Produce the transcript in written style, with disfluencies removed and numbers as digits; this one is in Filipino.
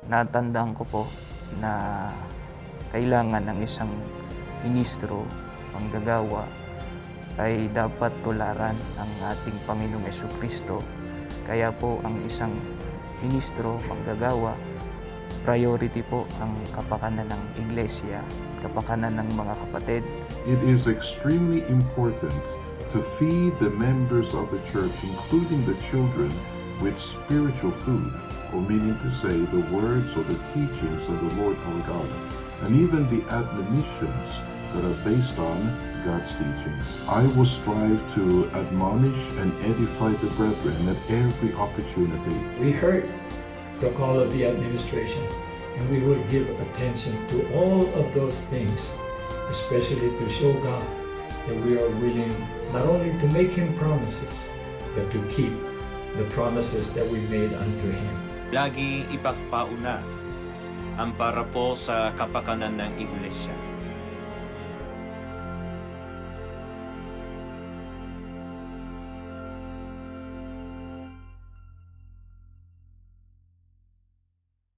Natandaan ko po na kailangan ng isang ministro, manggagawa, ay dapat tularan ang ating Panginoong Jesucristo. Kaya po ang isang ministro, manggagawa, priority po ang kapakanan ng Iglesia, kapakanan ng mga kapatid. It is extremely important to feed the members of the church, including the children, with spiritual food, or meaning to say the words or the teachings of the Lord our God, and even the admonitions that are based on God's teachings. I will strive to admonish and edify the brethren at every opportunity. We heard the call of the administration, and we will give attention to all of those things, especially to show God that we are willing not only to make Him promises, but to keep the promises that we made unto Him. Laging ipagpauna ang para po sa kapakanan ng Iglesia.